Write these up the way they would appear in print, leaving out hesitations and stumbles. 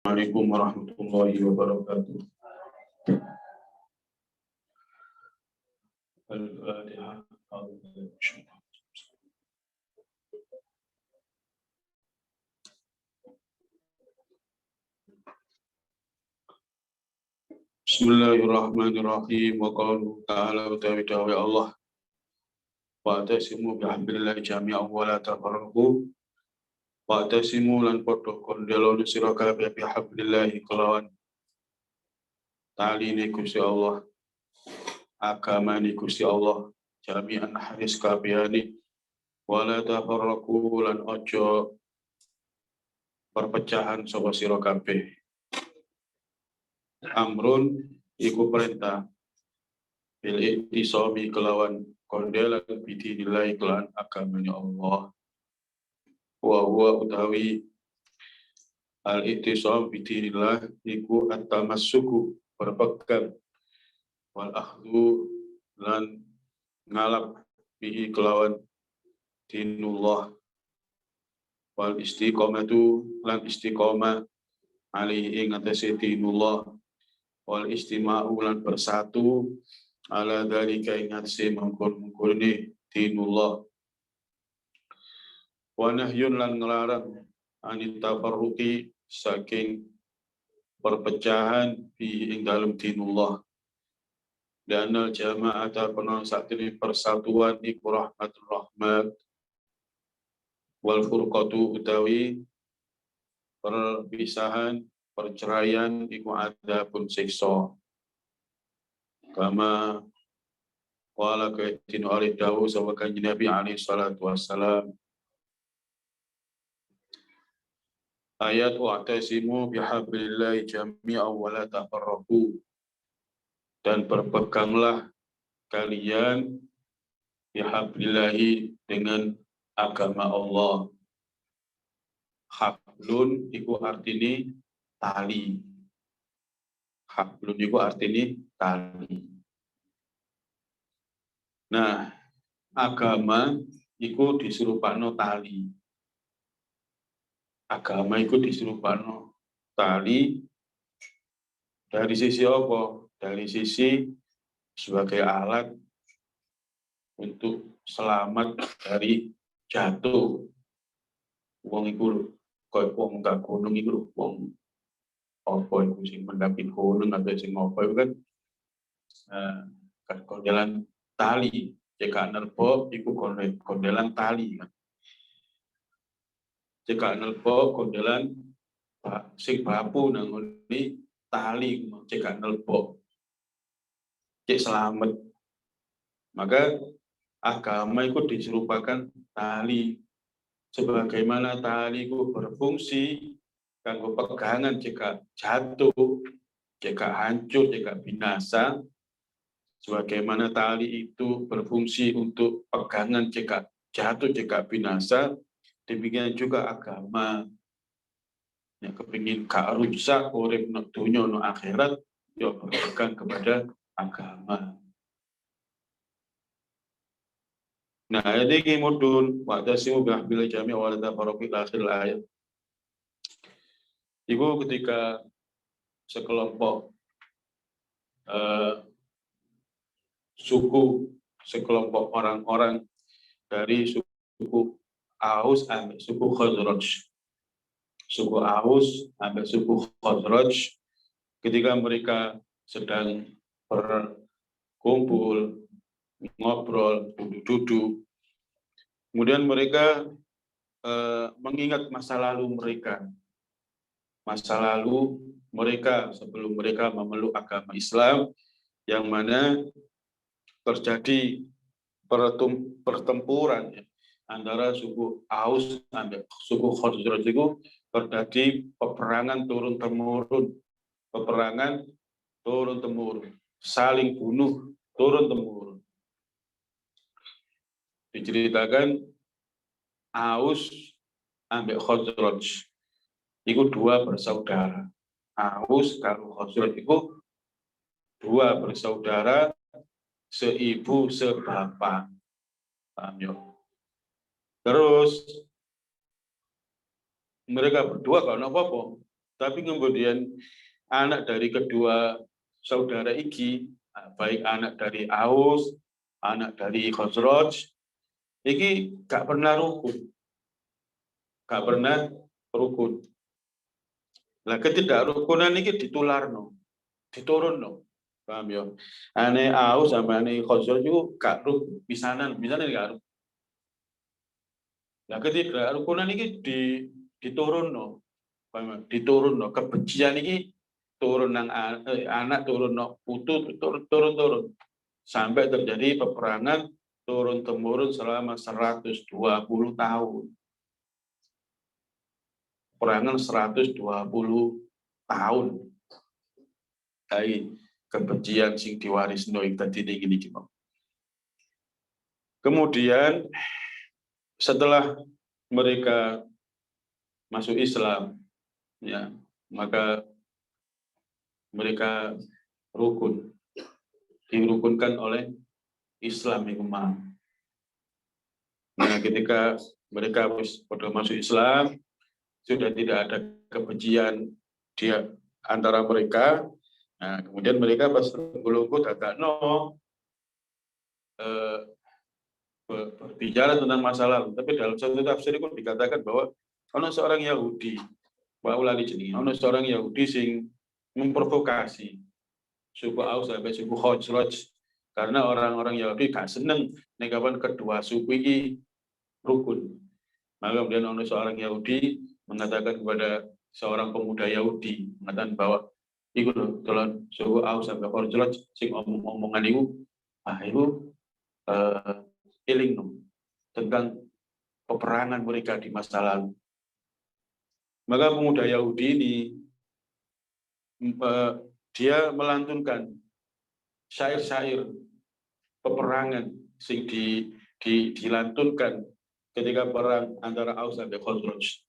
Assalamualaikum warahmatullahi wabarakatuh. Al-Fatihah. Bismillahirrahmanirrahim. Wa qalu ta'ala utawi dawe Allah. Wa atasimu bihamdillahi jami'an wa la tafarraqu. Wa atasimu lan padha kondelo sira kabeh bihamdillahi kelawan tali ni Gusti Allah. Agama ni Gusti Allah jami'an haris kabehane wa la tafarraqu lan ojo perpecahan sapa sira kabeh. Amrun iku perintah bil iktisami kelawan kondelan bidinillahi kelawan agamanya Allah. Wa huwa utawi al iktisam bidinillah iku at-tamassuku berpegang wal akhdhu lan ngalap bihi kelawan dinullah wal istiqomatu lan istiqomah alaihi ing atase dinullah wal istima'u lan bersatu ala dzalika ing atase mangkon-mangkone dinullah wa nahyun lan nglarang anit tafarruqi saking perpecahan fi ing dalam dinullah dan al jama'ata penon sakjane persatuan iku rahmatur rahmat wal furqatu utawi perpisahan perceraian iku adabun siksa kama wala kaitin oleh dawu sama kanjeng Nabi alaihi salatu wassalam ayat wa'tasimu bihablillahi jami'an wa la tafarraqu dan berpeganglah kalian bihablillahi dengan agama Allah. Hablun iku artine tali. Hablun iku artine tali. Nah, agama iku diserupakno tali. Agama iku diserupakno tali dari sisi apa? Dari sisi sebagai alat untuk selamat dari jatuh. Wong iku koyo wong gak gunung iku wong apa iku sing mendaki gunung atau sing apa iku kan kondelan tali. Jika nerbo iku kondelan tali kan. Jika nerbo kondelan sing bapu nang ngene tali jika nerbo cek selamat. Maka agama itu diserupakan tali. Sebagaimana tali itu berfungsi kanggo pegangan jika jatuh, jika hancur, jika binasa. Sebagaimana tali itu berfungsi untuk pegangan jika jatuh, jika binasa. Demikian juga agama. Yang kepingin gak rusak urip nang dunya nang akhirat, ya berpegang kepada agama. Nah, ini mudun wa'tasimu bihablillahi jami'an wa la tafarraqu ila akhir ayat. Itu ketika sekelompok suku, sekelompok orang-orang dari suku Aus sampai suku Khazraj. Suku Aus sampai suku Khazraj ketika mereka sedang berkumpul, ngobrol, duduk-duduk. Kemudian mereka mengingat masa lalu mereka. Masa lalu mereka sebelum mereka memeluk agama Islam yang mana terjadi pertempuran antara suku Aus dan suku Khazraj itu terjadi peperangan turun-temurun. Peperangan turun-temurun. Saling bunuh turun-temurun. Diceritakan Aus ambek Khazraj itu dua bersaudara. Aus karo Khazraj itu dua bersaudara seibu sebapak. Paham ya? Terus mereka berdua kalau apa-apa Tapi kemudian anak dari kedua saudara iki, baik anak dari Aus, anak dari Khazraj, iki gak pernah rukun. Gak pernah rukun. Lah ketidakrukunan iki ditularno, diturunno. Paham ya? Ane Aus sama ane Khazraj itu gak rukun, pisanan gak rukun. Lah ketidakrukunan iki diturunno. Paham ya? Diturunno, kebencian iki turun nang anak, turun no putu, turun sampai terjadi peperangan turun temurun selama 120 tahun. Perangan 120 tahun. Dari kebencian sing diwarisno ing tadi ini gitu. Kemudian setelah mereka masuk Islam, ya, maka mereka rukun, dirukunkan oleh Islam yang umum. Nah, ketika mereka pada masuk Islam, sudah tidak ada kebencian dia antara mereka. Nah, kemudian mereka pas belungku dadakno berbicara tentang masa lalu. Tapi dalam satu tafsir itu dikatakan bahwa ono seorang Yahudi, ono seorang Yahudi sing memprovokasi suku Aus sampai suku Khazraj karena orang-orang Yahudi gak seneng negawan kedua suku ini rukun. Maka kemudian ono seorang Yahudi mengatakan kepada seorang pemuda Yahudi mengatakan bahwa iku tolong suku Aus sampai Khazraj sing omongan iku iku iling tentang peperangan mereka di masa lalu. Maka pemuda Yahudi ini dia melantunkan syair-syair peperangan sing dilantunkan ketika perang antara Aus dan Khazraj.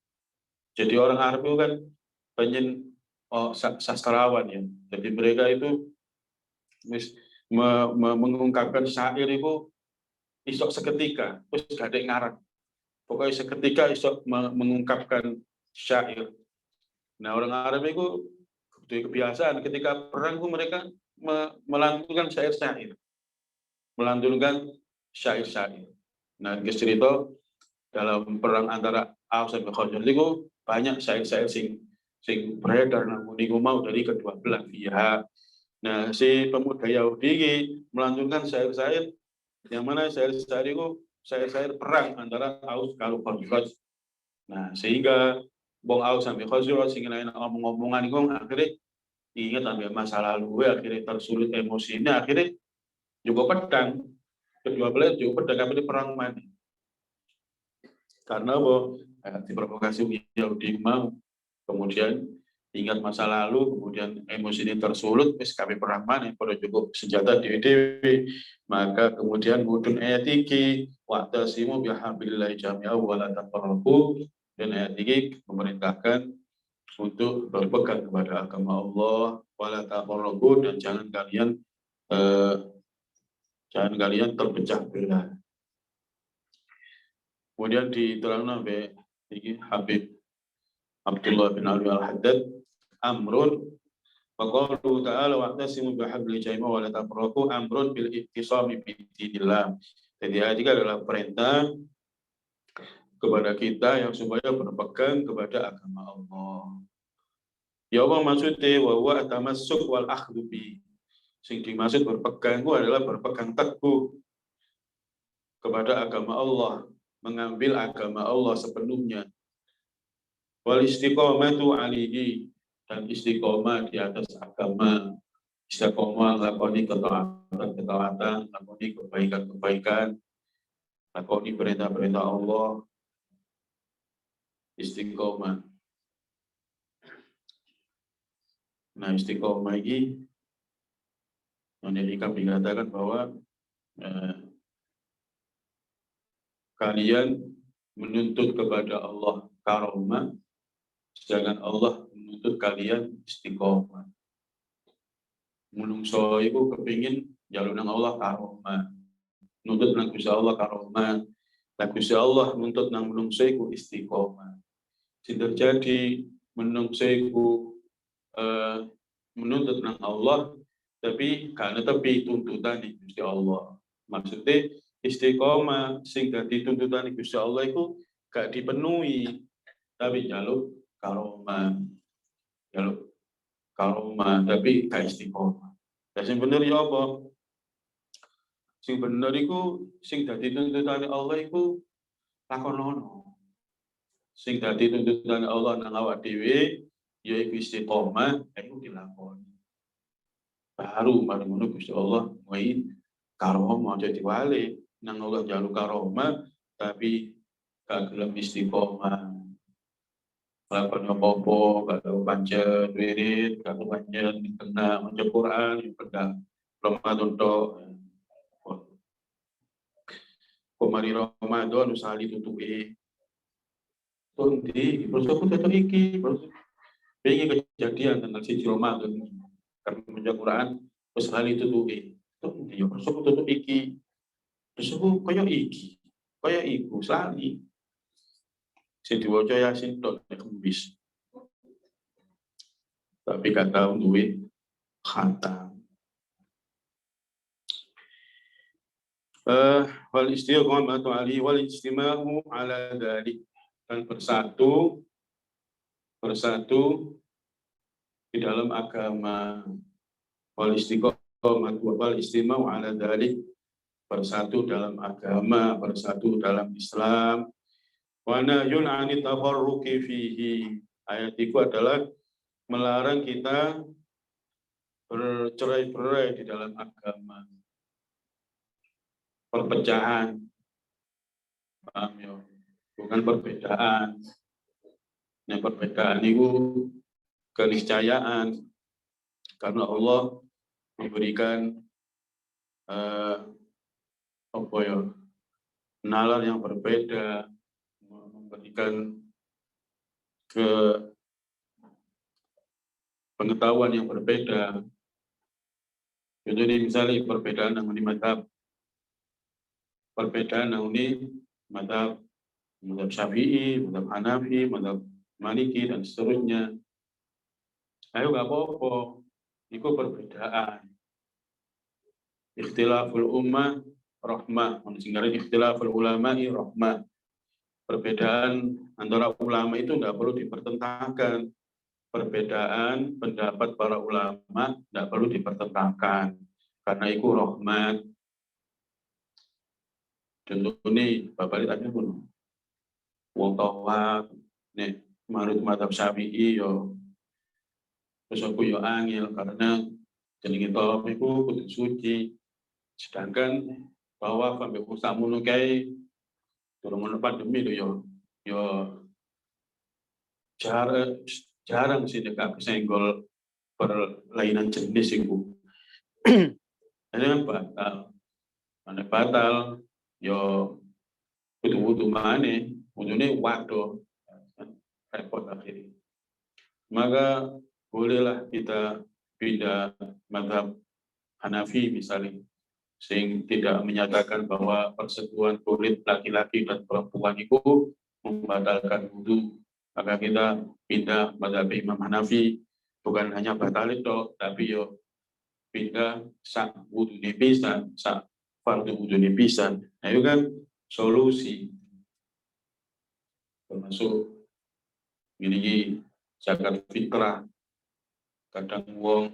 Jadi orang Arab itu kan banyak sastrawan ya. Jadi mereka itu mengungkapkan syair itu isok seketika, terus gak ada ngarang. Pokoknya seketika isok mengungkapkan syair. Nah orang Arab itu kebiasaan ketika perang itu mereka melantunkan syair-syair. Melantunkan syair-syair. Nah cerita dalam perang antara Aus dan Khazraj itu banyak syair-syair sing beredar namun niku mau dari kedua belah pihak. Nah si pemuda Yahudi ini melantunkan syair-syair yang mana syair-syair itu syair-syair perang antara Aus karo Khazraj. Nah sehingga Bong Aus sampai Khazraj sing lain omong-omongan itu akhirnya ingat sampai masa lalu akhirnya tersulut emosinya akhirnya juga pedang kedua belah juga pedang kami perang mana karena diprovokasi Yahudi mau kemudian ingat masa lalu kemudian emosi ini tersulut wis kami perang mana pada cukup senjata dewi maka kemudian mudun ayat iki wa'tasimu bihablillahi jami'a wa la tafarraqu dan ayat ini memerintahkan untuk berpegang kepada agama Allah wa la tafarraqu dan jangan kalian terpecah belah. Kemudian diterangkan oleh Habib Abdullah bin Ali Al-Haddad amrun faqalu ta'ala wa'tasimu bihablillahi jami'a wa la tafarraqu amrun bil ittisami bi dinillah. Jadi ayat ini adalah perintah kepada kita yang supaya berpegang kepada agama Allah. Ya Allah maksudnya wa huwa tamassuk wal akhdhu bi. Sing dimaksud berpegang itu adalah berpegang teguh kepada agama Allah, mengambil agama Allah sepenuhnya. Wal istiqomatu alihi dan istiqomah di atas agama. Istiqomah lakoni ketaatan, lakoni kebaikan-kebaikan, lakoni perintah-perintah Allah. Istiqomah. Nah, istiqomah ini menjadikan dikatakan bahwa kalian menuntut kepada Allah karomah, sedangkan Allah menuntut kalian istiqomah. Menungso itu kepingin jalur nang Allah karomah, nuntut nang Gusti Allah karomah, nang Gusti Allah nuntut nang menungso itu istiqomah. Sing terjadi menungseku menuntut nang Allah tapi karena tapi tuntutan Gusti Allah. Maksudnya istiqomah sing dadi tuntutan Gusti Allah itu gak dipenuhi tapi jaluk karomah tapi gak istiqomah. Dan sing bener ya apa? Sing bener iku sing dadi tuntutan Allah iku lakonono. Sing dadi tuntutan Allah nang awak dhewe yaiku istiqomah iku dilakoni. Baru ngono Gusti Allah wae karomah jadi wali nang Allah jaluk karomah tapi gak gelem istiqomah. Lakon apa-apa, kalau pancen wirid, kalau pancen kena maca Quran, kena Ramadan tok. Komari Ramadan usali tutuke. Tundi, terus aku tetep iki, terus pengen kejadian tanggal 1 Ramadan. Kami maca Quran, usali tutuke. Tundi, terus aku tutup iki. Terus aku kaya iki, kaya iku, sali. Sing diwaca Yasin tok nek kembis. Tapi gak tahu duit khatam. Wal istiqamatu ali wal istima'u ala dzalik, dan bersatu di dalam agama. Wal istiqamatu wal istima'u ala dzalik, bersatu dalam agama, bersatu dalam Islam. Wa nahyun 'anit tafarruqi fihi. Ayat itu adalah melarang kita bercerai-berai di dalam agama. Perpecahan, paham ya? Bukan perbedaan. Yang perbedaan itu keniscayaan, karena Allah memberikan nalar yang berbeda, memberikan pengetahuan yang berbeda. Jadi misalnya perbedaan yang madhab, perbedaan yang madhab Syafi'i, madhab Hanafi, madhab Maliki dan seterusnya. Ayo gak apa-apa, itu perbedaan. Ikhtilaful ummah rahmah, sehingga ikhtilaful ulama'i rahmah. Perbedaan antara ulama itu tidak perlu dipertentangkan. Perbedaan pendapat para ulama tidak perlu dipertentangkan, karena itu rahmat. Contoh ini Bapak lihat pun, wong tawaf, nek menurut mazhab Syafi'i yo, terus aku yo angel karena jenenge tawaf itu kudu suci, sedangkan tawaf sampai usah munu kae durung ono pandemi lho yo jarang sih dekat kesenggol perlainan jenis itu. Jadi kan batal, yo kudu mana, kudune waduh, repot akhirnya. Maka bolehlah kita pindah mazhab Hanafi misalnya, sehingga tidak menyatakan bahwa persetubuhan kulit laki-laki dan perempuan itu membatalkan wudu. Maka kita pindah mazhab Imam Hanafi, bukan hanya batal itu, tapi yo pindah sak wudu pisan, sak fardu wudu pisan. Nah itu kan solusi. Termasuk ini zakat fitrah. Kadang wong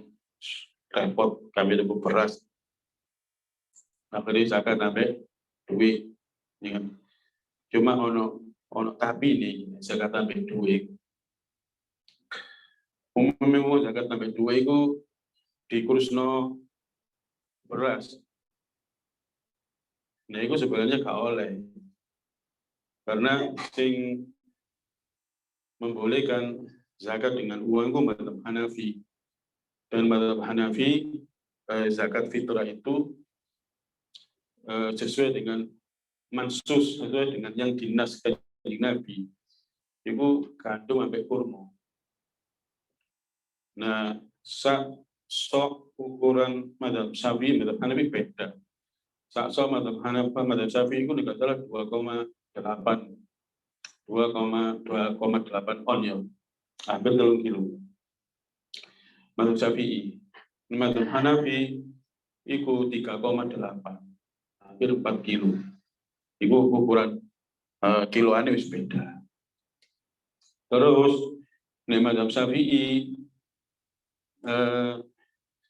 repot kami tuku beras. Akhirnya zakat sampai duit. Cuma ono tapi nih zakat sampai duit. Umumnya zakat sampai duit itu dikurusno beras. Nah itu sebenarnya gak oleh, karena sing membolehkan zakat dengan uang itu mazhab Hanafi, dan mazhab Hanafi zakat fitrah itu sesuai dengan mansus, sesuai dengan yang dinaskan di Nabi, itu gandum sampai kurma. Nah sok ukuran mazhab Syafi'i, mazhab Hanafi beda. Sok mazhab Hanafi, mazhab Syafi'i itu tidak salah 2,8 on ya. hampir 3 kilo. Mazhab Syafi'i. Mazhab Hanafi iku 3,8, hampir 4 kilo. Iku ukuran kiloane wis beda. Terus nek mazhab Syafi'i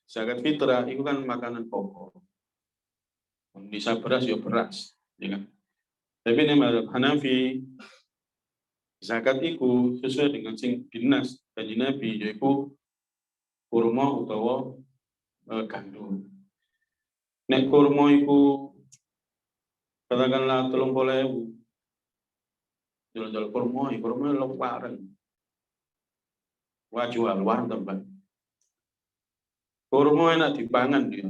zakat fitrah itu kan makanan pokok. Bisa beras ya beras, ya kan? Tapi nek mazhab Hanafi zakat itu sesuai dengan sing dinas kanjeng Nabi yaitu kurma utawa gandum. Nek kurma itu katakanlah 30.000, jual kurma lemparan. Wah jual luar tempat. Kurma enak dipangan dia.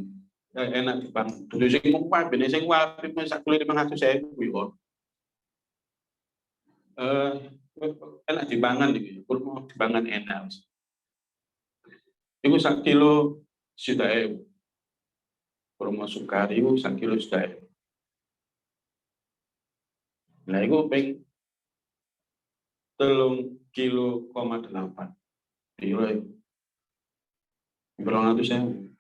Enak dipangan. Dulu sing ngumpah ben sing wapi sak kilo 500.000 yo. Enak dipangan iki. Kurma dipangan enak. Iku sak kilo Rp1.000. Kurma sukari iku sak kilo Rp1.000. Nah iku ping 3,8 kilo. 200.000.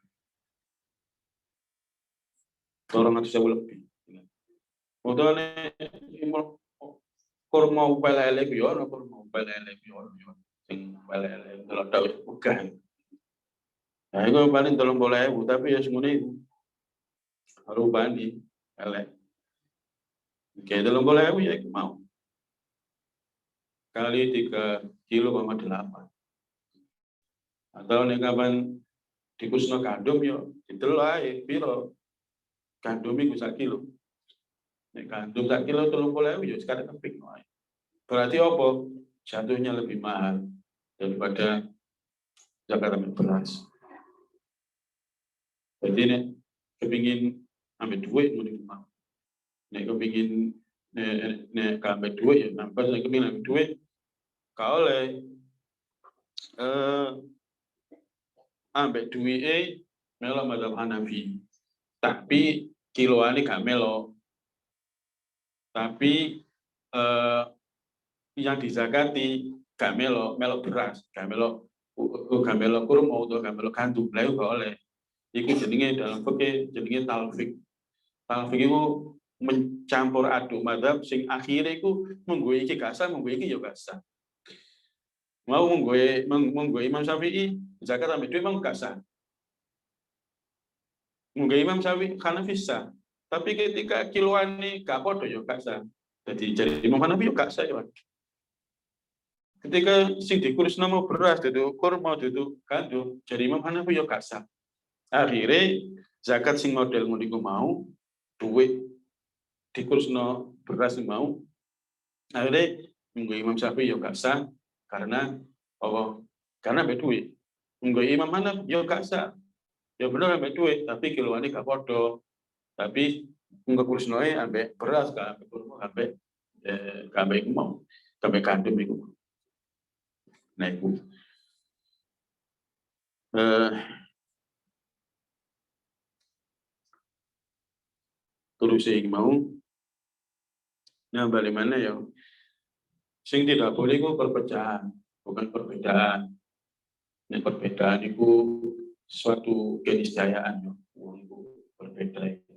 200.000 lebih. Udane kurma pelele ku yo, kurma pelele ku yo. Sing pelele delok wis megah. Nah, itu paling 30.000, tapi ya semuanya itu rubani elek. Oke, 30.000 ya itu mau. Kali 3,8 kilo. Atau nek kapan dikusno gandum yo didelok ae piro. Gandum iku 1 kilo. Nek gandum 1 kilo 30.000 yo sekali keping wae. Berarti apa? Jatuhnya lebih mahal daripada Jakarta beras. Jadi nek kepingin ambil duit mending mau. Nek kepingin nek ambil duit ya nampak nek kepingin ambil duit kau oleh ambil duit melo mazhab Hanafi. Tapi kiloane gak melo. Tapi yang dizakati gak melo beras, gak melo kurma atau gak melo gandum, lah gak oleh. Iku jenenge dalam fikih jenenge talfik. Talfik itu mencampur aduk mazhab sing akhirnya iku munggo iki gak sah, munggo iki ya gak sah. Mau munggo Imam Syafi'i zakat ambil duit memang gak sah. Munggo Imam Syafi'i Hanafi sah. Tapi ketika kiloan ini gak podo ya gak sah. Jadi Imam Hanafi ya gak sah ya. Ketika sing dikurus nama beras itu kurma itu gandum, jadi Imam Hanafi ya gak sah. Akhirnya zakat sing model ngono mau duit dikurusno beras mau. Akhirnya minggu Imam Syafi'i ya gak sah karena apa? Karena ambek duit. Minggu Imam Hanafi ya gak sah. Ya bener ambek duit, tapi kiloane gak podo. Tapi minggu kurusno ambek beras gak ambek kurma ambek gak ambek mau, ambek gandum iku. Nah, ibu. Terus saya mau, nah bagaimana ya? Sing tidak boleh itu perpecahan, bukan perbedaan. Nah, perbedaan itu suatu keniscayaan, berbeda itu.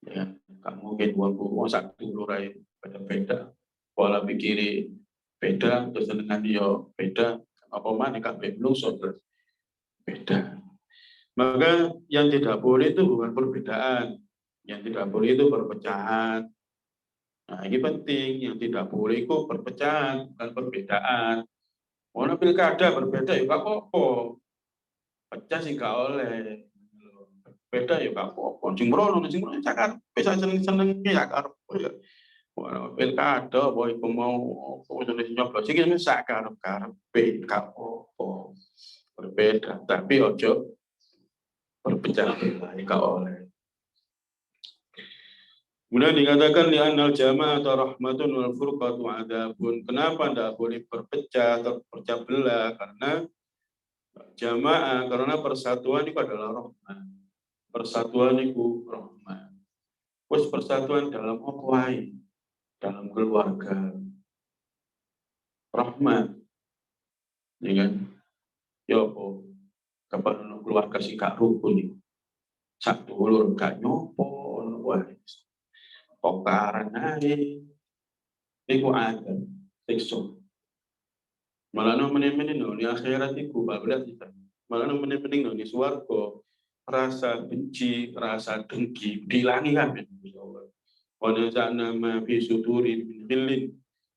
Ya, kamu mungkin uangku satu lurai beda, pola pikir beda, terus dengan dia beda, apa mana kabeh belum sobat beda. Maka yang tidak boleh itu bukan perbedaan, yang tidak boleh itu perpecahan. Nah, ini penting, yang tidak boleh itu perpecahan, bukan perbedaan. Mau pilkada berbeda ya gak apa-apa. Pecah sih gak oleh. Beda ya gak apa-apa. Jumrono cakar, bisa seneng-seneng ya karep. Pilkada boy mau nyoblos iki sak karep-karep gak apa-apa. Berbeda, tapi ojo berpecah belah gak oleh. Kemudian dikatakan di annal jamaah atau rahmatun wal furqatu adabun. Kenapa tidak boleh berpecah atau berpecah belah? Karena jamaah, karena persatuan itu adalah rahmat. Persatuan itu rahmat. Terus persatuan dalam apa? Dalam keluarga. Rahmat. ya kan? Ya apa? Kapan keluarga sing gak rukun iki. Sak dulur gak nyopo, wah, tukaran ae. Iku ada, siksa. Malah no menen-menen no, di akhirat iku bablas kita. Malah no menen-menen no, di swarga rasa benci, rasa dengki dihilangi kabeh. Wa naza'na ma fi sudurin min ghillin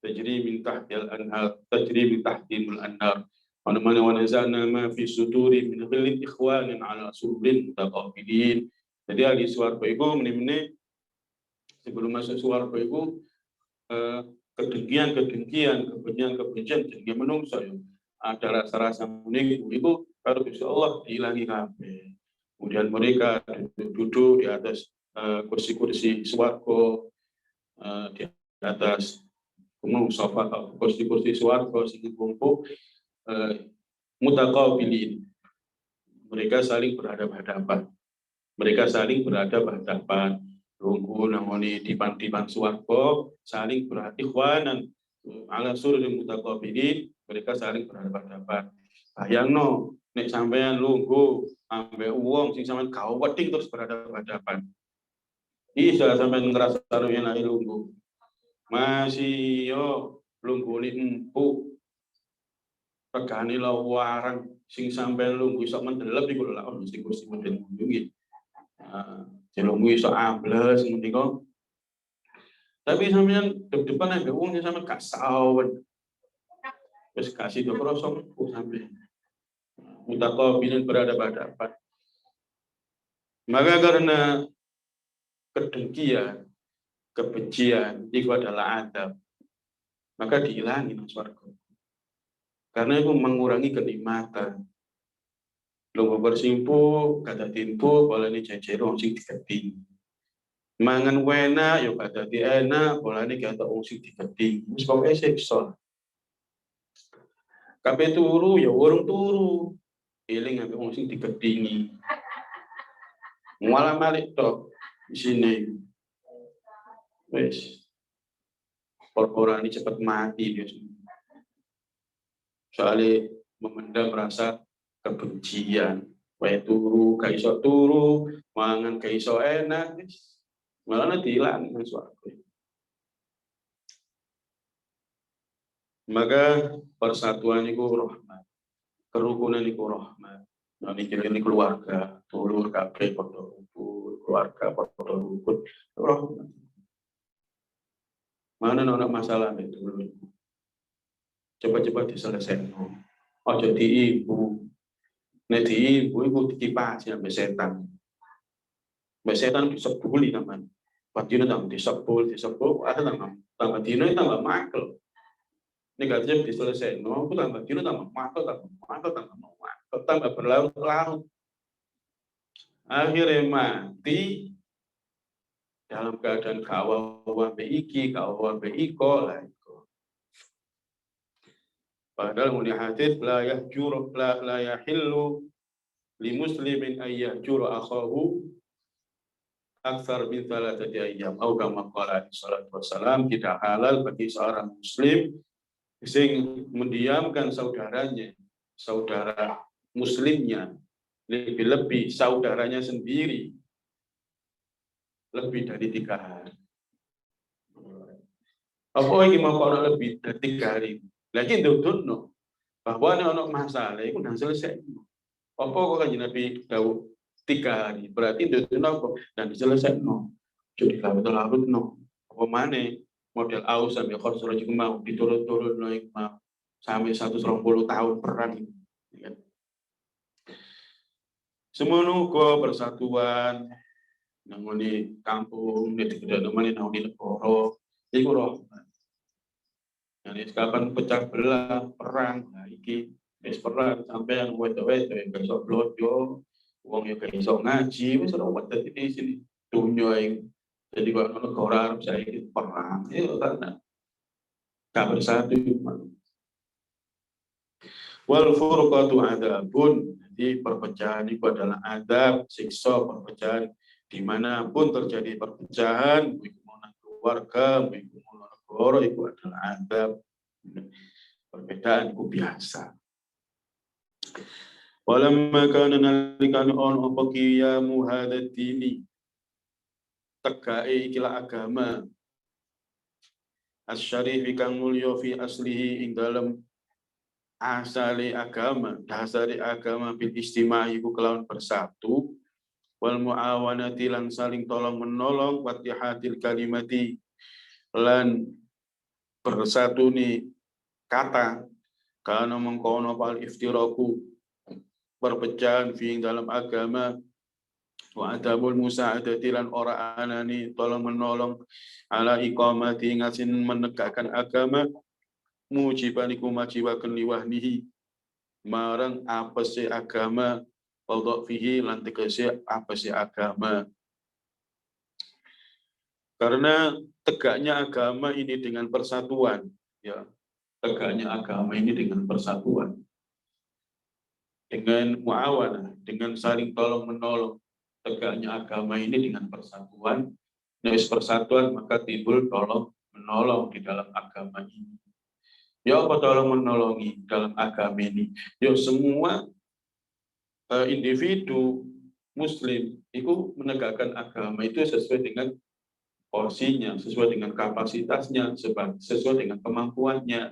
tajri min tahtil anhar, tajri min tahtil anhar. Mana-mana wa naza'na ma fi sudurin min ghillin ikhwanan ala sururin mutaqabilin. Jadi ahli swarga iku menen-menen sebelum masuk swarga iku kedengkian, kebencian jadi menungso ya. Ada rasa-rasa meniku itu kalau Gusti Allah dihilangi kabeh. Kemudian mereka duduk di atas kursi-kursi swarga, di atas sofa kursi-kursi swarga sing kumpul mutaqabilin. Mereka saling berhadapan-hadapan. Mereka saling berhadapan-hadapan. Rungku namoni dipan swarga saling berikhwanan ala sururin mutaqabilin, mereka saling berhadapan-hadapan. Bayangno nek sampean lungguh ambek wong sing sampean gak wedi terus berhadapan-hadapan. Bisa sampean ngerasa enak lungguh. Masih yo lungguh empuk. Regane la warang sing sampean lungguh iso mendelep iku lho lak ono sing kursi model ngunjungi. Jelunggu iso ambles ngendika. Tapi sampean depan ambek wong sing sampean gak sawen. Wis kasih do krosong sampean. Mutaqabilin berhadapan-hadapan. Maka karena kedengkian, kebencian itu adalah adab, maka dihilangi nang swarga. Karena itu mengurangi kenikmatan. Lungguh bersimpu, kata timpu, boleh ini jejer wong sing diketing. Mangan wena, yo kata di enak, boleh ini kata wong sing diketing. Wis pokoke siksa. Kabeh turu, ya urung turu. Eling ambek wong sing diketingi. Malah malik tok di sini. Wis. Orang ini cepat mati dia. Soalnya memendam rasa kebencian. Wae turu, gak iso turu, mangan gak iso enak. Malah nanti hilang sesuatu. Maka persatuan itu rahmat. Kerukunan itu rahmat. Nah, ini keluarga, dulur kabeh padha rukun, keluarga padha rukun, rahmat. Mana ada masalah itu dulu. Coba-coba diselesaikan. Ojo diibu. Nek diibu iku dikipasi ambek setan. Mbak setan disebuli namanya. Padino tambah disebul, ada tambah dino itu tambah makel. Negatif diselesaikan, aku tambah dino tambah makel, tambah berlarut-larut. Akhirnya mati dalam keadaan kawawa beiki, kawawa beiko lah itu. Padahal muni hadis la yahjur la yahillu li muslimin ayyahjur akhahu aksar min thalathati ayyam atau kama qala sallallahu alaihi wasallam, tidak halal bagi seorang muslim sing mendiamkan saudaranya, saudara muslimnya, lebih-lebih saudaranya sendiri lebih dari 3 hari. Apa iki mau lebih dari 3 hari? Lagi ndudukno bahwa ono masalah iku nang selesai. Apa kok kanjeng Nabi dawuh 3 hari? Berarti ndudukno apa? Dan diselesaikan. Jadi larut-larut no. Apa maneh model aus sampai khosro juga mau diturut-turut no mau sampai 120 tahun perang. Ya. Semono uga persatuan nang di kampung, di kedalaman nang di negara iku rahmat. Jadi kapan pecah belah perang, nah iki wis perang sampean wedok-wedok yang besok blojo, wong yang iso ngaji wis ora wedi di sini. Dunia yang jadi kalau negara Arab saya itu perang, itu karena tak bersatu. Wal furqatu adabun, jadi perpecahan itu adalah adab, siksa perpecahan. Dimanapun terjadi perpecahan, keluarga, negara itu adalah adab. Perbedaan itu biasa. Walamma kana nalikane ono apa qiyamu hadzal dini tegae ikilah agama asyarif kang mulya fi aslihi ing dalem asale agama dasare agama bil istima'i ku kelawan bersatu wal muawanati lan saling tolong menolong watihadil kalimati lan bersatu ni kata kana mengkono pal iftiraku perpecahan fi dalam agama wa adabul musa'adati lan ora anani tolong menolong ala iqamati ngasin menegakkan agama mujibaniku majiwaken liwahnihi marang apese agama wadok fihi lan tegese apese agama. Karena tegaknya agama ini dengan persatuan, ya tegaknya agama ini dengan persatuan, dengan muawanah, dengan saling tolong menolong. Tegaknya agama ini dengan persatuan. Dari persatuan maka timbul tolong menolong di dalam agama ini. Ya apa tolong menolongi dalam agama ini? Ya semua individu Muslim itu menegakkan agama itu sesuai dengan porsinya, sesuai dengan kapasitasnya, sesuai dengan kemampuannya.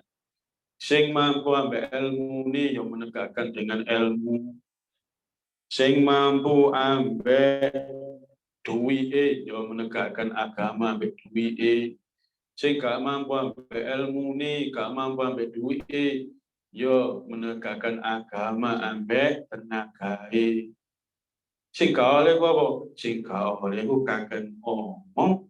Sing mampu ambek ilmu ini yang menegakkan dengan ilmu. Sing mampu ambek duwike yang menegakkan agama ambek duwike. Sing gak mampu ambek ilmu ini, gak mampu ambek duwike yo menegakkan agama ambek tenagae. Sing gak oleh apa? Sing gak oleh ku kagak omong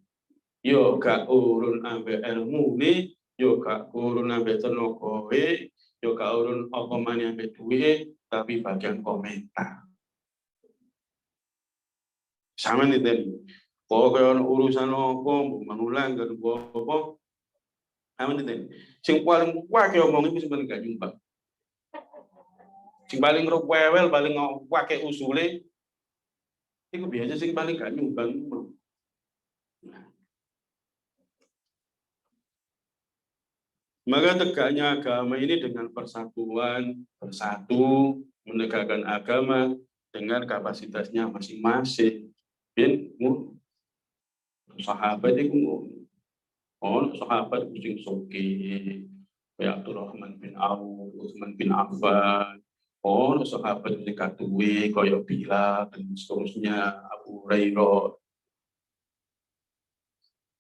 yo gak urun ambek ilmu ini, yo gak urun ambek tenagae, yo gak urun apa maneh ambek duwike, tapi bagian komentar. Sama nih tadi. Pokoknya urusan apa, mengulang dan apa, sama nih tadi. Sing paling wake omong itu sebenarnya gak nyumbang. Sing paling rewel, paling wake usule, itu biasa sing paling gak nyumbang. Maka tegaknya agama ini dengan persatuan, bersatu, menegakkan agama dengan kapasitasnya masing-masing. Bin, sahabat itu, sahabat kucing soki, kayak Abdurrahman bin Auf, Utsman bin Affan, sahabat kucing katuwe, kayak Bilal dan seterusnya, Abu Hurairah.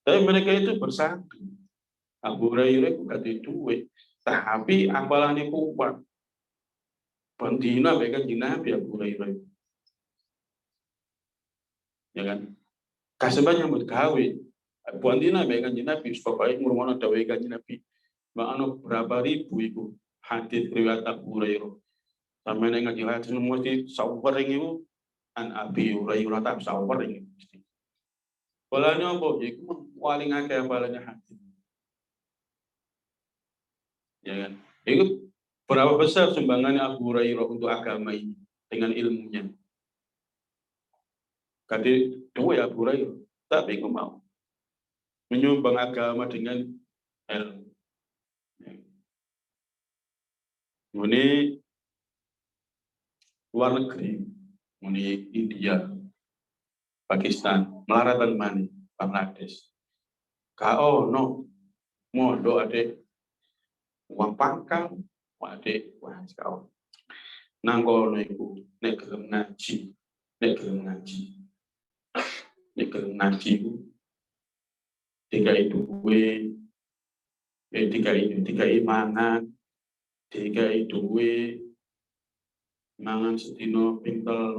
Tapi mereka itu bersatu. Abu Hurairah itu gak duwe, tapi apalane kuat. Bandina baik kan Nabi Abu Hurairah. Ya kan? Kasebanya buat gawe. Bandina baik kan Nabi supaya ngurungono dawe kan Nabi. Makanya berapa ribu itu hadis riwayat Abu Hurairah. Sampai nek ngaji hadis mesti sawering itu an Abi Hurairah tak sawering mesti. Balane apa? Iku paling akeh balane hadis. Ya kan? Itu berapa besar sumbangannya Abu Hurairah untuk agama ini dengan ilmunya? Kali dua ya Abu Hurairah, tapi aku mau menyumbang agama dengan ilmu. Ini luar negeri, ini India, Pakistan, melaratan mana, Bangladesh. Kau no, modo ade uang pangkal, ade wah kau. Nangkono iku nek gelem ngaji, nek gelem ngaji. Nek gelem ngaji iku tiga mangan, tiga duwe mangan sedino ping 3,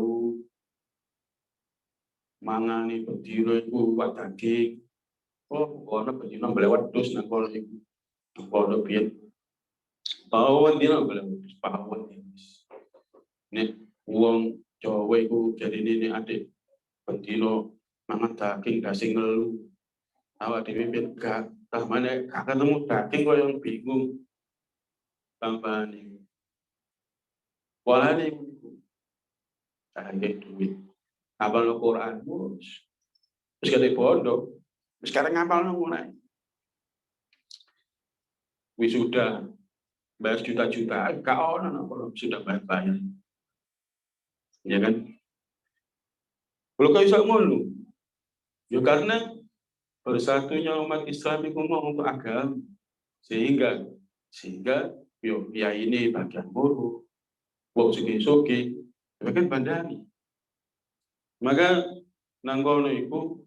mangani bedino iku kuat daging. Ono bedino melewat dus nang kono iku. Ono piye? Pawon dino melewat pawon. Nek wong Jawa iku jarine nek adik bedino mangan daging gasing ngelu. Awak dhewe piye gak tah maneh gak ketemu daging kok yang bingung. Tambahane. Walane iku. Cahaya duit. Apal Al-Quran, terus kata pondok, sekarang ngapal mulai wisuda bayar juta-juta, gak ono kalau sudah bayar, ya kan? Kalau kau bisa ngono, ya karena bersatunya umat Islam itu mau untuk agama, sehingga yo ya ini bagian buruk, wong suki-suki, kan bandani. Maka nanggono itu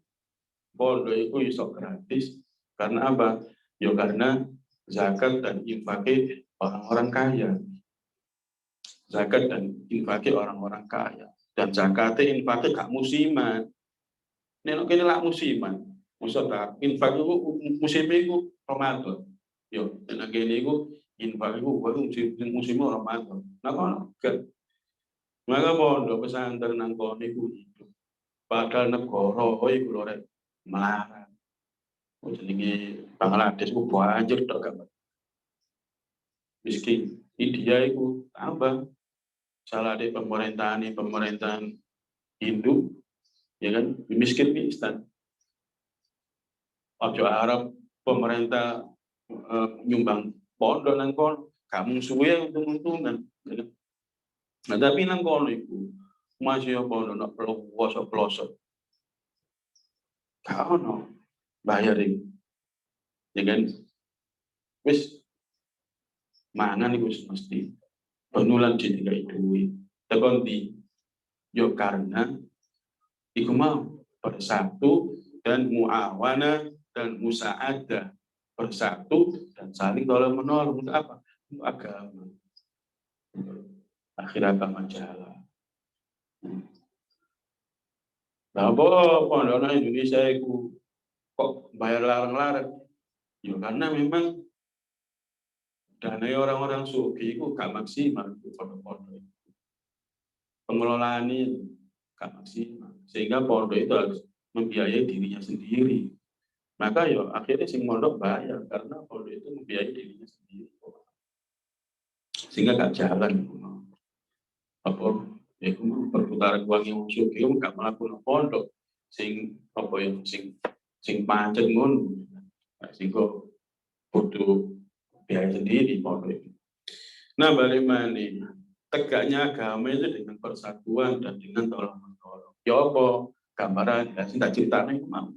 bondo itu iso gratis karena apa? Yo karena zakat dan infaknya orang-orang kaya. Zakat dan infaknya orang-orang kaya. Dan zakatnya infaknya gak musiman. Nek kene lak musiman. Maksudnya infak itu musim itu Ramadan. Yo, nek kene itu infak itu baru musim Ramadan. Nah kono kan. Maka bondo pesantren nang kono iku hidup. Padahal negara iku lho rek melarang. Jenenge Bangladesh ku banjir tok gak miskin. India itu tambah salah di pemerintahan Hindu, ya kan miskin instan. Ojo Arab pemerintah nyumbang pondok nang kon, kamu suwe untung-untungan. Ya kan? Nah tapi nang kono itu masih pondok nak pelosok-pelosok. Kau no bayarin, ya kan? Wis mangan itu mesti penulan jadi kayak duit. Tekan di yo karena iku mau bersatu dan muawana dan musaadah, bersatu dan saling tolong menolong untuk apa? Untuk agama. Akhir agama jalan. Nah, pondok Indonesia itu kok bayar larang-larang? Ya karena memang dana orang-orang suki itu gak maksimal untuk pondok-pondok. Pengelolaan ini gak maksimal. Sehingga pondok itu harus membiayai dirinya sendiri. Maka ya akhirnya sing mondok bayar karena pondok itu membiayai dirinya sendiri. Sehingga gak jalan. Apa ya perputaran uang yang masuk itu gak melakukan pondok sing apa ya sing pancet ngono sehingga butuh biaya sendiri pondok itu. Nah bagaimana tegaknya agama itu dengan persatuan dan dengan tolong menolong. Ya apa gambaran ya sing tak ceritane iku mau.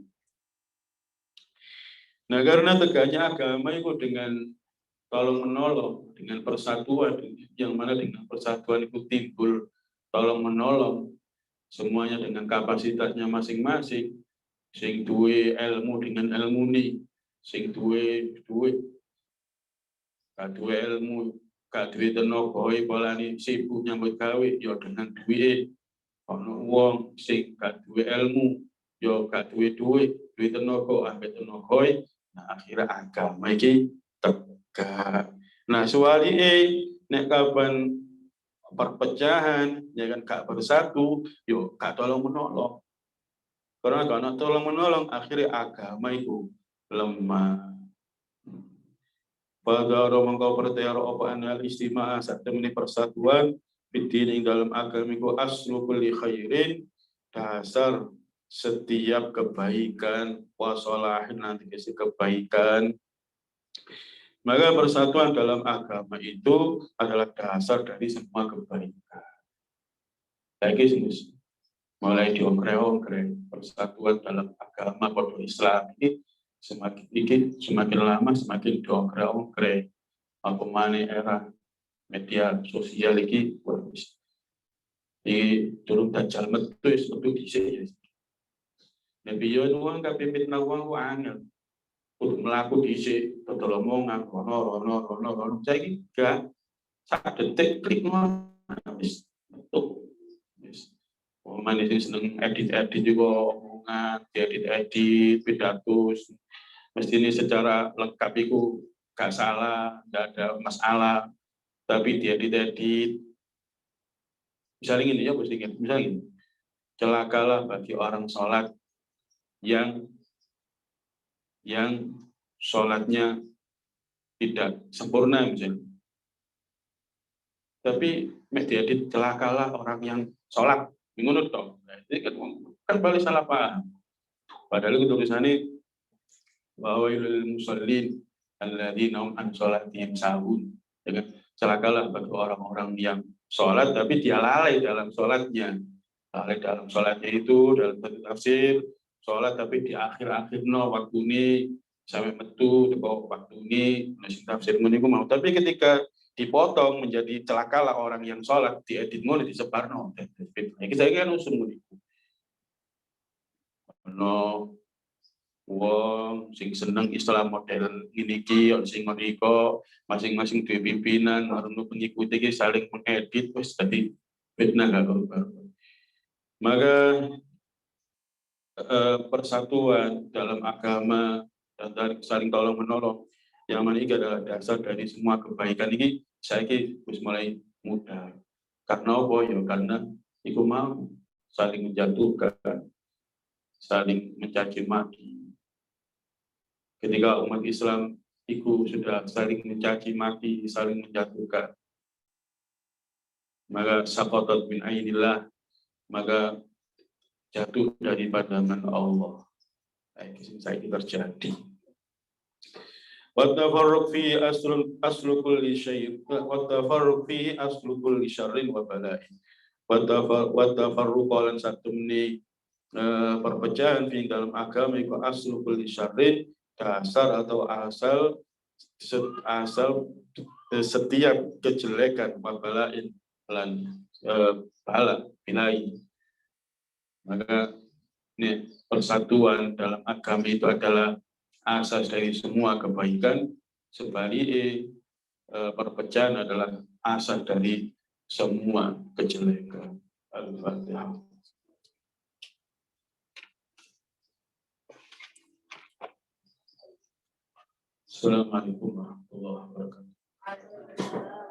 Nah karena tegaknya agama itu dengan tolong menolong, dengan persatuan, yang mana dengan persatuan itu timbul tolong menolong, semuanya dengan kapasitasnya masing-masing, sing duwe ilmu dengan ilmu ni, sing duwe gak duwe ilmu, gak duwe tenaga, polani sibuk nyambut gawe, ya dengan duwe, ono wong sing gak duwe ilmu, ya gak duwe tenaga, ambek tenaga, nah akhirnya agama iki tegak. Nah, suwali nek kapan perpecahan, ya kan gak bersatu, yuk gak tolong menolong. Karena gak tolong menolong, akhirnya agama itu lemah. Pada mengkau percaya apa anal istimewa saat temani persatuan, bidin dalam agama itu aslu kulli khairin, dasar setiap kebaikan, wasolahin nanti kasih kebaikan. Maka persatuan dalam agama itu adalah dasar dari semua kebaikan. Lagi mulai diongkre-ongkre persatuan dalam agama pada Islam ini semakin lama semakin diongkre-ongkre. Apa mana era media sosial ini di turun dajjal metu itu dhisik. Nabi yo nuwun kapimpin nawang angel. Untuk melakukan dhisik betul omongan rono saiki gak sak detik klik wis metu wis mana sing seneng edit juga omongan edit pidato mesti ini secara lengkap itu gak salah, gak ada masalah, tapi diedit misalnya gini ya misalnya gini, celakalah bagi orang sholat yang sholatnya tidak sempurna misalnya. Tapi diedit celakalah orang yang sholat menurut toh. Jadi kan balik salah paham. Padahal itu tulisannya bahwa ilal musallin alladzina hum an sholatihim sahun. Dengan celakalah bagi orang-orang yang sholat tapi dia lalai dalam sholatnya. Lalai dalam sholatnya itu dalam satu tafsir sholat tapi di akhir-akhir no waktu ini sampai metu bahwa waktu ini masih tafsir meniku mau. Tapi ketika dipotong menjadi celakalah orang yang sholat diedit mau disebar no. Kita kan usul meniku. No, wong sing seneng Islam modern ini ki, sing ngriko masing-masing duwe pimpinan, marang pengikuti ki saling mengedit wis dadi fitnah kalau baru. Maka persatuan dalam agama dan saling tolong menolong yang mana ini adalah dasar dari semua kebaikan ini saya ki wis mulai mudah. Karena apa ya? Karena iku mau saling menjatuhkan, saling mencaci maki. Ketika umat Islam itu sudah saling mencaci maki, saling menjatuhkan, maka saqatat min ainillah, maka jatuh dari pandangan Allah. Saya ini terjadi. Wattafarruq fi aslu kulli syai', wattafarruq fi aslu kulli syarrin wa bala'in. Wattafarruq lan satemene perpecahan di dalam agama itu aslu kulli syarrin, dasar atau asal setiap kejelekan wabalain lan bala bilai. Maka ini persatuan dalam agama itu adalah asas dari semua kebaikan, sebaliknya perpecahan adalah asal dari semua kejelekan. Al-Fatihah. Assalamualaikum warahmatullahi wabarakatuh.